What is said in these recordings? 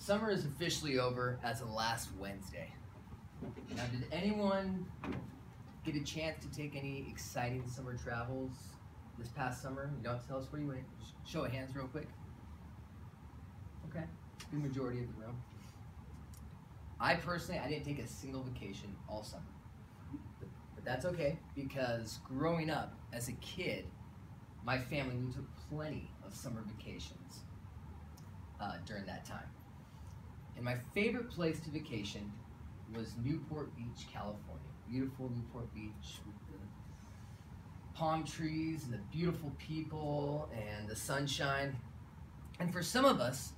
Summer is officially over as of last Wednesday. Now, did anyone get a chance to take any exciting summer travels this past summer? You don't have to tell us where you went. Show of hands real quick. Okay, the majority of the room. I personally, I didn't take a single vacation all summer. But that's okay, because growing up as a kid, my family, we took plenty of summer vacations during that time. And my favorite place to vacation was Newport Beach, California. Beautiful Newport Beach with the palm trees and the beautiful people and the sunshine. And for some of us,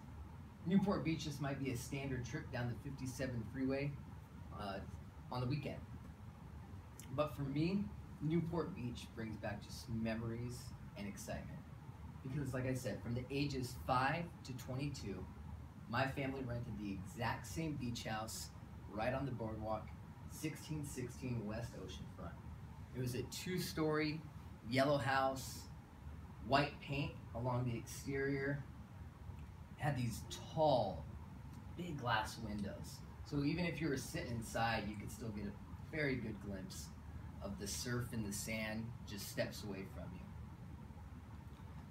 Newport Beach just might be a standard trip down the 57 freeway on the weekend. But for me, Newport Beach brings back just memories and excitement. Because like I said, from the ages 5 to 22, my family rented the exact same beach house right on the boardwalk, 1616 West Oceanfront. It was a 2-story yellow house, white paint along the exterior, had these tall, big glass windows. So even if you were sitting inside, you could still get a very good glimpse of the surf and the sand just steps away from you.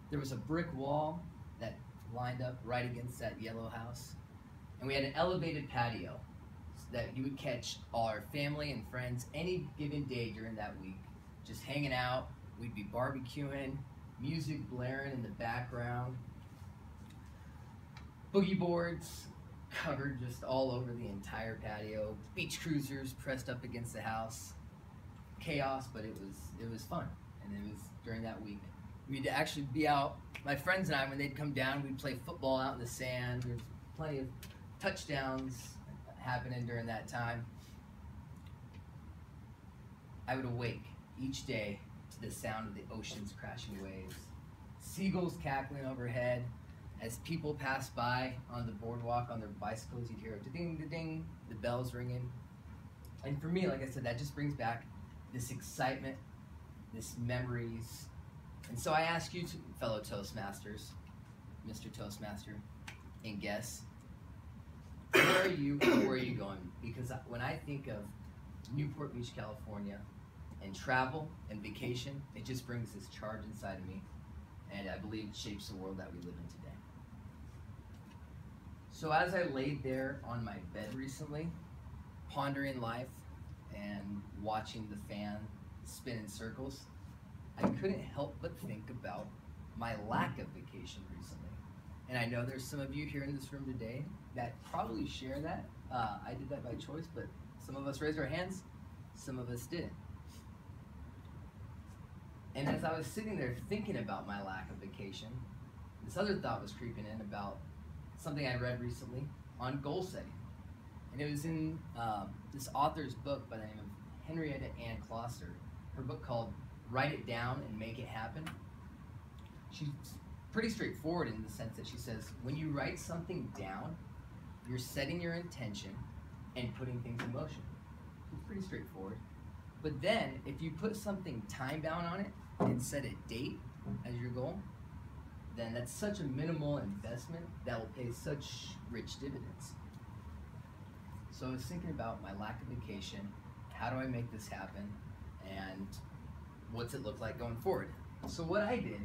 There was a brick wall that lined up right against that yellow house. And we had an elevated patio so that you would catch all our family and friends any given day during that week, just hanging out. We'd be barbecuing, music blaring in the background, boogie boards covered just all over the entire patio, beach cruisers pressed up against the house. Chaos, but it was fun, and it was during that week. We'd actually be out, my friends and I, when they'd come down, we'd play football out in the sand. There's plenty of touchdowns happening during that time. I would awake each day to the sound of the ocean's crashing waves, seagulls cackling overhead. As people pass by on the boardwalk on their bicycles, you'd hear a ding, ding, the bells ringing. And for me, like I said, that just brings back this excitement, this memories. And so I ask you, fellow Toastmasters, Mr. Toastmaster, and guests, where are you and where are you going? Because when I think of Newport Beach, California, and travel and vacation, it just brings this charge inside of me, and I believe it shapes the world that we live in today. So as I laid there on my bed recently, pondering life and watching the fan spin in circles, I couldn't help but think about my lack of vacation recently. And I know there's some of you here in this room today that probably share that. I did that by choice, but some of us raised our hands, some of us didn't. And as I was sitting there thinking about my lack of vacation, this other thought was creeping in about something I read recently on goal setting. And it was in this author's book by the name of Henrietta Ann Closter, her book called Write It Down and Make It Happen. She's pretty straightforward in the sense that she says, when you write something down, you're setting your intention and putting things in motion. It's pretty straightforward. But then, if you put something time-bound on it and set a date as your goal, then that's such a minimal investment that will pay such rich dividends. So I was thinking about my lack of vacation, how do I make this happen, and what's it look like going forward? So what I did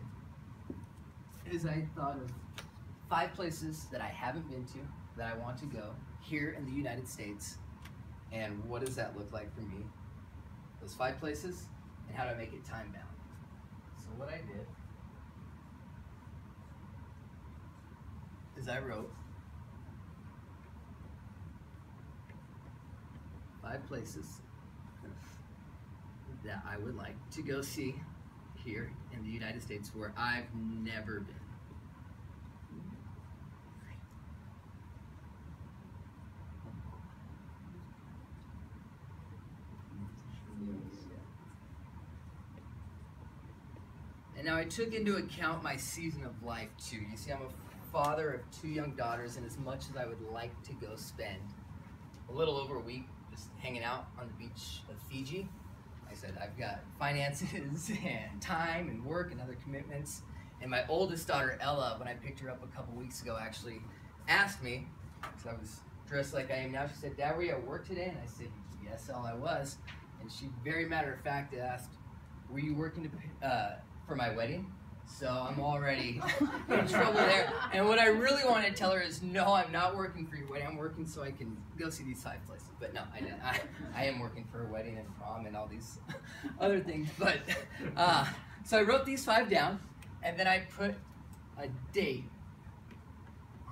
is I thought of 5 places that I haven't been to that I want to go here in the United States, and what does that look like for me? Those 5 places, and how do I make it time bound? So what I did is I wrote 5 places that I would like to go see here in the United States where I've never been. And now I took into account my season of life too. You see, I'm a father of 2 young daughters, and as much as I would like to go spend a little over a week just hanging out on the beach of Fiji, like I said, I've got finances and time and work and other commitments. And my oldest daughter, Ella, when I picked her up a couple weeks ago, actually asked me, because I was dressed like I am now. She said, "Dad, were you at work today?" And I said, "Yes, I was." And she, very matter of fact, asked, "Were you working for my wedding?" So I'm already in trouble there. And what I really want to tell her is, no, I'm not working for your wedding. I'm working so I can go see these 5 places. But no, I didn't. I am working for a wedding and prom and all these other things. But so I wrote these 5 down, and then I put a date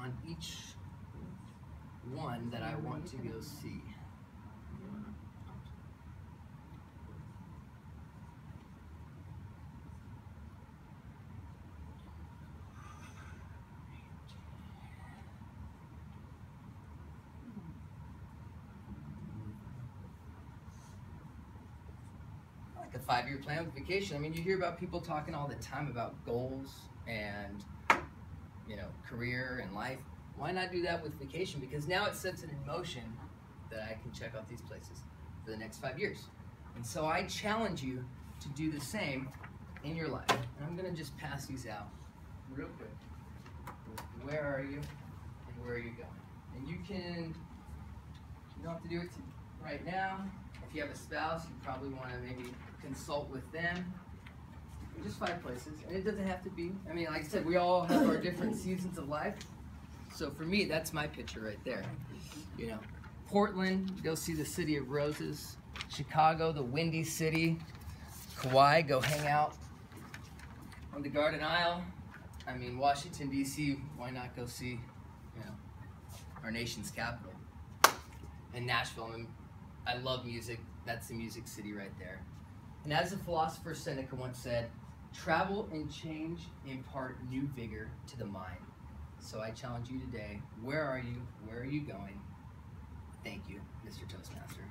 on each one that I want to go see. A 5-year plan with vacation. I mean, you hear about people talking all the time about goals and, you know, career and life. Why not do that with vacation? Because now it sets it in motion that I can check out these places for the next 5 years. And so I challenge you to do the same in your life. And I'm going to just pass these out real quick. Where are you and where are you going? And you don't have to do it right now. If you have a spouse, you probably want to maybe consult with them. Just 5 places, and it doesn't have to be. I mean, like I said, we all have our different seasons of life. So for me, that's my picture right there. You know, Portland, go see the City of Roses. Chicago, the Windy City. Kauai, go hang out on the Garden Isle. I mean, Washington, D.C., why not go see, you know, our nation's capital? And Nashville, I love music. That's the music city right there. And as the philosopher Seneca once said, travel and change impart new vigor to the mind. So I challenge you today, where are you? Where are you going? Thank you, Mr. Toastmaster.